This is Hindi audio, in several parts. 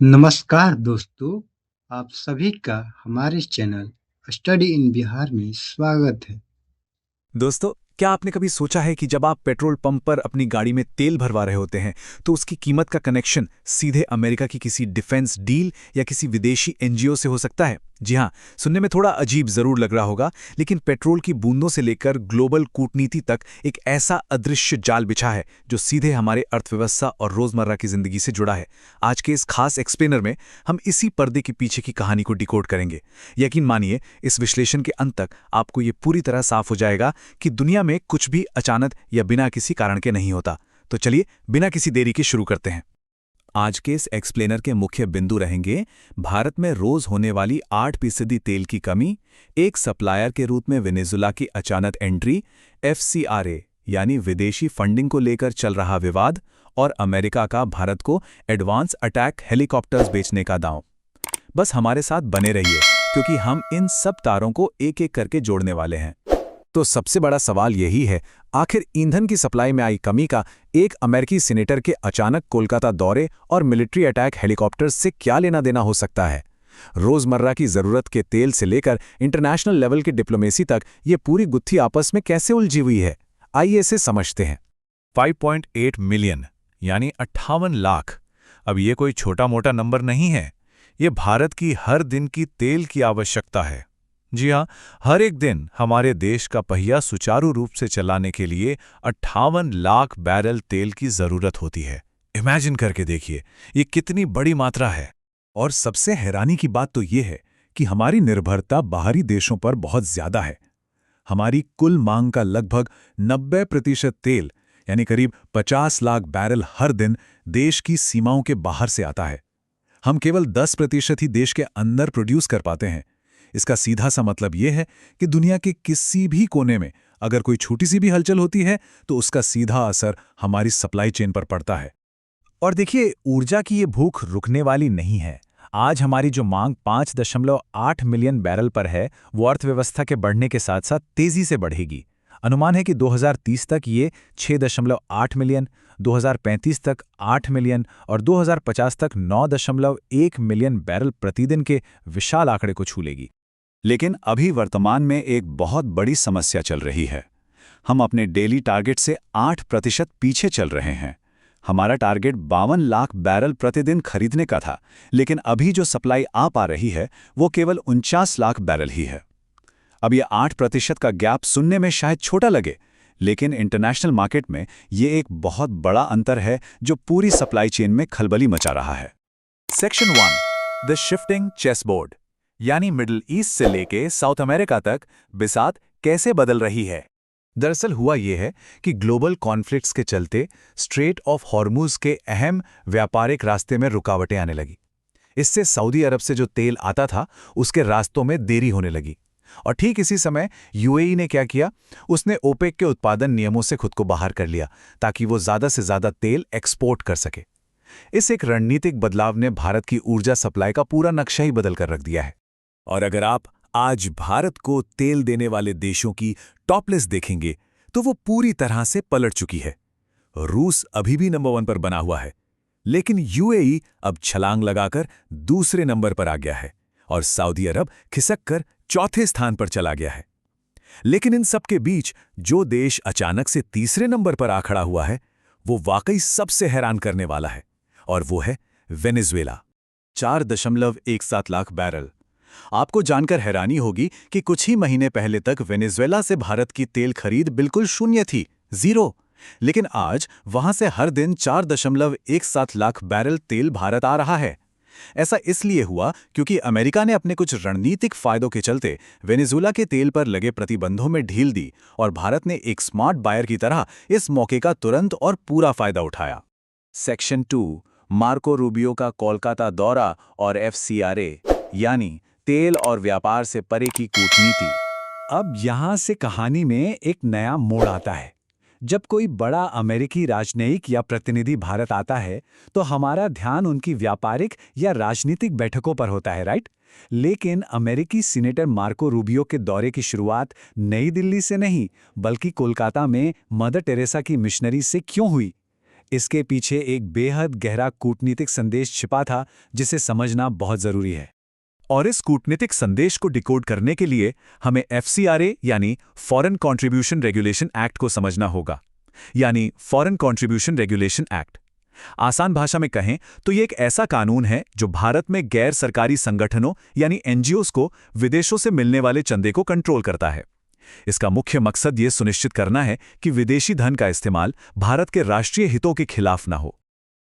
नमस्कार दोस्तों, आप सभी का हमारे चैनल स्टडी इन बिहार में स्वागत है। दोस्तों, क्या आपने कभी सोचा है कि जब आप पेट्रोल पंप पर अपनी गाड़ी में तेल भरवा रहे होते हैं तो उसकी कीमत का कनेक्शन सीधे अमेरिका की किसी डिफेंस डील या किसी विदेशी एनजीओ से हो सकता है? जी हाँ, सुनने में थोड़ा अजीब जरूर लग रहा होगा, लेकिन पेट्रोल की बूंदों से लेकर ग्लोबल कूटनीति तक एक ऐसा अदृश्य जाल बिछा है जो सीधे हमारे अर्थव्यवस्था और रोजमर्रा की जिंदगी से जुड़ा है। आज के इस खास एक्सप्लेनर में हम इसी पर्दे के पीछे की कहानी को डिकोड करेंगे। यकीन मानिए, इस विश्लेषण के अंत तक आपको ये पूरी तरह साफ हो जाएगा कि दुनिया में कुछ भी अचानक या बिना किसी कारण के नहीं होता। तो चलिए, बिना किसी देरी के शुरू करते हैं। आज के इस एक्सप्लेनर के मुख्य बिंदु रहेंगे भारत में रोज होने वाली 8% तेल की कमी, एक सप्लायर के रूप में वेनेजुला की अचानक एंट्री, एफसीआरए यानी विदेशी फंडिंग को लेकर चल रहा विवाद और अमेरिका का भारत को एडवांस अटैक हेलीकॉप्टर्स बेचने का दांव। बस हमारे साथ बने रहिए, क्योंकि हम इन सब तारों को एक एक करके जोड़ने वाले हैं। तो सबसे बड़ा सवाल यही है, आखिर ईंधन की सप्लाई में आई कमी का एक अमेरिकी सीनेटर के अचानक कोलकाता दौरे और मिलिट्री अटैक हेलीकॉप्टर्स से क्या लेना देना हो सकता है? रोजमर्रा की जरूरत के तेल से लेकर इंटरनेशनल लेवल की डिप्लोमेसी तक ये पूरी गुत्थी आपस में कैसे उलझी हुई है? आइए इसे समझते हैं। 5.8 मिलियन यानी 58 लाख। अब ये कोई छोटा मोटा नंबर नहीं है। ये भारत की हर दिन की तेल की आवश्यकता है। जी हाँ, हर एक दिन हमारे देश का पहिया सुचारू रूप से चलाने के लिए 58 लाख बैरल तेल की जरूरत होती है। इमेजिन करके देखिए, ये कितनी बड़ी मात्रा है। और सबसे हैरानी की बात तो ये है कि हमारी निर्भरता बाहरी देशों पर बहुत ज्यादा है। हमारी कुल मांग का लगभग 90% तेल यानी करीब 50 लाख बैरल हर दिन देश की सीमाओं के बाहर से आता है। हम केवल 10% ही देश के अंदर प्रोड्यूस कर पाते हैं। इसका सीधा सा मतलब यह है कि दुनिया के किसी भी कोने में अगर कोई छोटी सी भी हलचल होती है तो उसका सीधा असर हमारी सप्लाई चेन पर पड़ता है। और देखिए, ऊर्जा की ये भूख रुकने वाली नहीं है। आज हमारी जो मांग 5.8 मिलियन बैरल पर है, वो अर्थव्यवस्था के बढ़ने के साथ साथ तेजी से बढ़ेगी। अनुमान है कि 2030 तक ये 6.8 मिलियन, 2035 तक 8 मिलियन और 2050 तक 9.1 मिलियन बैरल प्रतिदिन के विशाल आंकड़े को छू लेगी। लेकिन अभी वर्तमान में एक बहुत बड़ी समस्या चल रही है। हम अपने डेली टारगेट से 8% पीछे चल रहे हैं। हमारा टारगेट 52 लाख बैरल प्रतिदिन खरीदने का था, लेकिन अभी जो सप्लाई आ पा रही है वो केवल 49 लाख बैरल ही है। अब ये 8% का गैप सुनने में शायद छोटा लगे, लेकिन इंटरनेशनल मार्केट में ये एक बहुत बड़ा अंतर है जो पूरी सप्लाई चेन में खलबली मचा रहा है। सेक्शन 1, द शिफ्टिंग चेसबोर्ड, यानी मिडिल ईस्ट से लेके साउथ अमेरिका तक बिसात कैसे बदल रही है। दरअसल हुआ यह है कि ग्लोबल कॉन्फ्लिक्ट्स के चलते स्ट्रेट ऑफ हॉर्मुज के अहम व्यापारिक रास्ते में रुकावटें आने लगी। इससे सऊदी अरब से जो तेल आता था उसके रास्तों में देरी होने लगी। और ठीक इसी समय यूएई ने क्या किया, उसने ओपेक के उत्पादन नियमों से खुद को बाहर कर लिया ताकि वो ज्यादा से ज्यादा तेल एक्सपोर्ट कर सके। इस एक रणनीतिक बदलाव ने भारत की ऊर्जा सप्लाई का पूरा नक्शा ही बदल कर रख दिया है। और अगर आप आज भारत को तेल देने वाले देशों की टॉप लिस्ट देखेंगे तो वो पूरी तरह से पलट चुकी है। रूस अभी भी नंबर 1 पर बना हुआ है, लेकिन यूएई अब छलांग लगाकर दूसरे नंबर पर आ गया है और सऊदी अरब खिसक कर चौथे स्थान पर चला गया है। लेकिन इन सब के बीच जो देश अचानक से तीसरे नंबर पर आ खड़ा हुआ है वो वाकई सबसे हैरान करने वाला है, और वो है वेनेजुएला। 4.17 लाख बैरल। आपको जानकर हैरानी होगी कि कुछ ही महीने पहले तक वेनेजुएला से भारत की तेल खरीद बिल्कुल शून्य थी, जीरो। लेकिन आज वहां से हर दिन 4.17 लाख बैरल तेल भारत आ रहा है। ऐसा इसलिए हुआ क्योंकि अमेरिका ने अपने कुछ रणनीतिक फायदों के चलते वेनेजुएला के तेल पर लगे प्रतिबंधों में ढील दी और भारत ने एक स्मार्ट बायर की तरह इस मौके का तुरंत और पूरा फायदा उठाया। सेक्शन 2, मार्को रूबियो का कोलकाता दौरा और एफसीआरए यानी तेल और व्यापार से परे की कूटनीति। अब यहां से कहानी में एक नया मोड़ आता है। जब कोई बड़ा अमेरिकी राजनयिक या प्रतिनिधि भारत आता है तो हमारा ध्यान उनकी व्यापारिक या राजनीतिक बैठकों पर होता है, राइट? लेकिन अमेरिकी सीनेटर मार्को रूबियो के दौरे की शुरुआत नई दिल्ली से नहीं, बल्कि कोलकाता में मदर टेरेसा की मिशनरी से क्यों हुई? इसके पीछे एक बेहद गहरा कूटनीतिक संदेश छिपा था जिसे समझना बहुत जरूरी है। और इस कूटनीतिक संदेश को डिकोड करने के लिए हमें FCRA यानी फॉरेन कंट्रीब्यूशन रेगुलेशन एक्ट को समझना होगा, यानी फॉरेन कंट्रीब्यूशन रेगुलेशन एक्ट। आसान भाषा में कहें तो ये एक ऐसा कानून है जो भारत में गैर सरकारी संगठनों यानी NGOs को विदेशों से मिलने वाले चंदे को कंट्रोल करता है। इसका मुख्य मकसद ये सुनिश्चित करना है कि विदेशी धन का इस्तेमाल भारत के राष्ट्रीय हितों के खिलाफ न हो।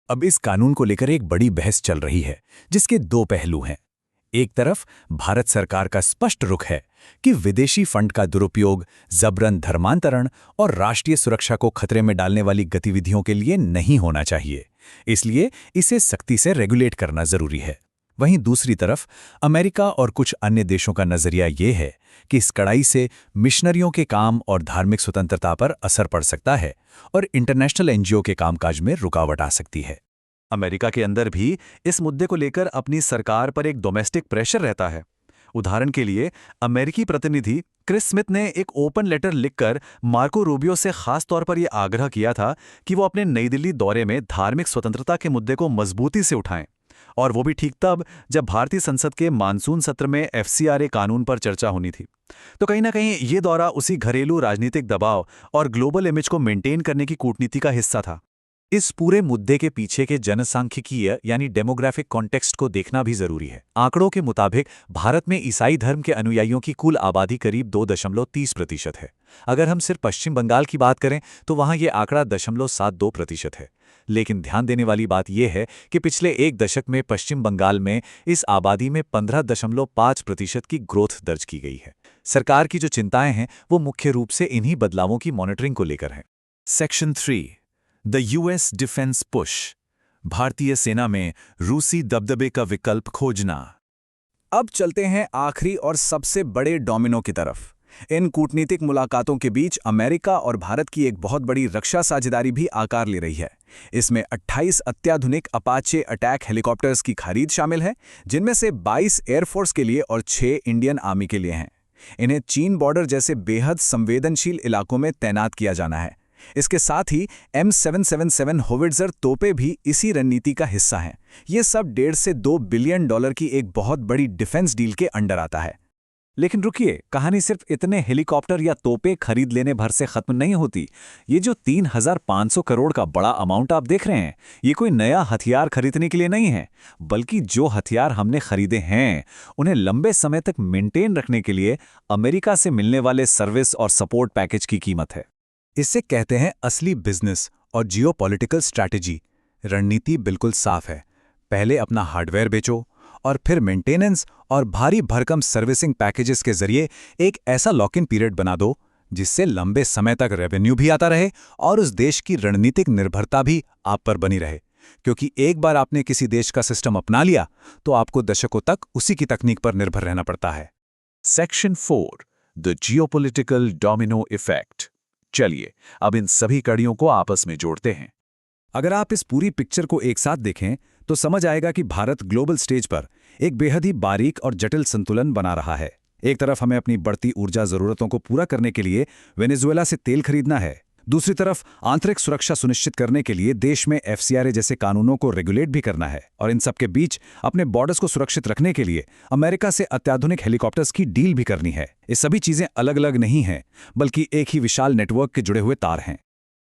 अब इस कानून को लेकर एक बड़ी बहस चल रही है जिसके दो पहलू हैं। एक तरफ भारत सरकार का स्पष्ट रुख है कि विदेशी फंड का दुरुपयोग, जबरन धर्मांतरण और राष्ट्रीय सुरक्षा को खतरे में डालने वाली गतिविधियों के लिए नहीं होना चाहिए, इसलिए इसे सख्ती से रेगुलेट करना जरूरी है। वहीं दूसरी तरफ अमेरिका और कुछ अन्य देशों का नजरिया ये है कि इस कड़ाई से मिशनरियों के काम और धार्मिक स्वतंत्रता पर असर पड़ सकता है और इंटरनेशनल NGO के कामकाज में रुकावट आ सकती है। अमेरिका के अंदर भी इस मुद्दे को लेकर अपनी सरकार पर एक डोमेस्टिक प्रेशर रहता है। उदाहरण के लिए अमेरिकी प्रतिनिधि क्रिस स्मिथ ने एक ओपन लेटर लिखकर मार्को रूबियो से खास तौर पर यह आग्रह किया था कि वो अपने नई दिल्ली दौरे में धार्मिक स्वतंत्रता के मुद्दे को मजबूती से उठाएं, और वो भी ठीक तब जब भारतीय संसद के मानसून सत्र में FCRA कानून पर चर्चा होनी थी। तो कहीं ना कहीं ये दौरा उसी घरेलू राजनीतिक दबाव और ग्लोबल इमेज को मेंटेन करने की कूटनीति का हिस्सा था। इस पूरे मुद्दे के पीछे के जनसांख्यिकीय यानी डेमोग्राफिक कॉन्टेक्स्ट को देखना भी जरूरी है। आंकड़ों के मुताबिक भारत में ईसाई धर्म के अनुयायियों की कुल आबादी करीब 2.30% है। अगर हम सिर्फ पश्चिम बंगाल की बात करें तो वहां यह आंकड़ा 0.72% है। लेकिन ध्यान देने वाली बात यह है कि पिछले एक दशक में पश्चिम बंगाल में इस आबादी में 15.5% की ग्रोथ दर्ज की गई है। सरकार की जो चिंताएं हैं वो मुख्य रूप से इन्हीं बदलावों की मॉनिटरिंग को लेकर हैं। Section 3 the US defence push, भारतीय सेना में रूसी दबदबे का विकल्प खोजना। अब चलते हैं आखिरी और सबसे बड़े डोमिनो की तरफ। इन कूटनीतिक मुलाकातों के बीच अमेरिका और भारत की एक बहुत बड़ी रक्षा साझेदारी भी आकार ले रही है। इसमें 28 अत्याधुनिक अपाचे अटैक हेलीकॉप्टर्स की खरीद शामिल है, जिनमें से 22 एयरफोर्स के लिए और 6 इंडियन आर्मी के लिए हैं। इन्हें चीन बॉर्डर जैसे बेहद संवेदनशील इलाकों में तैनात किया जाना है। इसके साथ ही M777 होविट्जर तोपें भी इसी रणनीति का हिस्सा हैं। ये सब $1.5 से $2 बिलियन की एक बहुत बड़ी डिफेंस डील के अंडर आता है। लेकिन रुकिए, कहानी सिर्फ इतने हेलीकॉप्टर या तोपें खरीद लेने भर से खत्म नहीं होती। ये जो 3,500 करोड़ का बड़ा अमाउंट आप देख रहे हैं, ये कोई नया हथियार खरीदने के लिए नहीं है, बल्कि जो हथियार हमने खरीदे हैं उन्हें लंबे समय तक मेंटेन रखने के लिए अमेरिका से मिलने वाले सर्विस और सपोर्ट पैकेज की कीमत है। इसे कहते हैं असली बिजनेस और जियोपॉलिटिकल स्ट्रैटेजी। रणनीति बिल्कुल साफ है, पहले अपना हार्डवेयर बेचो और फिर मेंटेनेंस और भारी भरकम सर्विसिंग पैकेजेस के जरिए एक ऐसा लॉक इन पीरियड बना दो जिससे लंबे समय तक रेवेन्यू भी आता रहे और उस देश की रणनीतिक निर्भरता भी आप पर बनी रहे। क्योंकि एक बार आपने किसी देश का सिस्टम अपना लिया तो आपको दशकों तक उसी की तकनीक पर निर्भर रहना पड़ता है। Section 4 the geopolitical domino effect. चलिए अब इन सभी कड़ियों को आपस में जोड़ते हैं। अगर आप इस पूरी पिक्चर को एक साथ देखें तो समझ आएगा कि भारत ग्लोबल स्टेज पर एक बेहद ही बारीक और जटिल संतुलन बना रहा है। एक तरफ हमें अपनी बढ़ती ऊर्जा जरूरतों को पूरा करने के लिए वेनेजुएला से तेल खरीदना है, दूसरी तरफ आंतरिक सुरक्षा सुनिश्चित करने के लिए देश में FCRA जैसे कानूनों को रेगुलेट भी करना है, और इन सबके बीच अपने बॉर्डर्स को सुरक्षित रखने के लिए अमेरिका से अत्याधुनिक हेलीकॉप्टर्स की डील भी करनी है। ये सभी चीजें अलग अलग नहीं हैं, बल्कि एक ही विशाल नेटवर्क के जुड़े हुए तार हैं।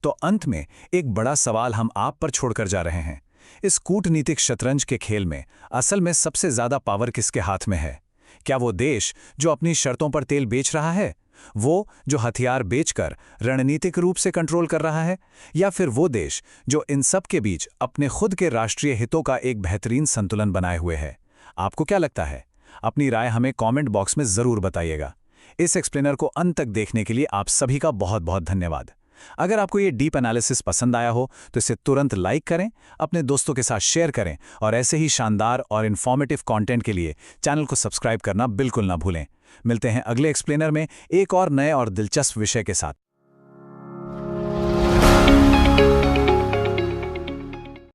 तो अंत में एक बड़ा सवाल हम आप पर छोड़कर जा रहे हैं। इस कूटनीतिक शतरंज के खेल में असल में सबसे ज्यादा पावर किसके हाथ में है? क्या वो देश जो अपनी शर्तों पर तेल बेच रहा है, वो जो हथियार बेचकर रणनीतिक रूप से कंट्रोल कर रहा है, या फिर वो देश जो इन सब के बीच अपने खुद के राष्ट्रीय हितों का एक बेहतरीन संतुलन बनाए हुए है? आपको क्या लगता है? अपनी राय हमें कमेंट बॉक्स में जरूर बताइएगा। इस एक्सप्लेनर को अंत तक देखने के लिए आप सभी का बहुत बहुत धन्यवाद। अगर आपको ये डीप एनालिसिस पसंद आया हो तो इसे तुरंत लाइक करें, अपने दोस्तों के साथ शेयर करें, और ऐसे ही शानदार और इन्फॉर्मेटिव कंटेंट के लिए चैनल को सब्सक्राइब करना बिल्कुल ना भूलें। मिलते हैं अगले एक्सप्लेनर में एक और नए और दिलचस्प विषय के साथ।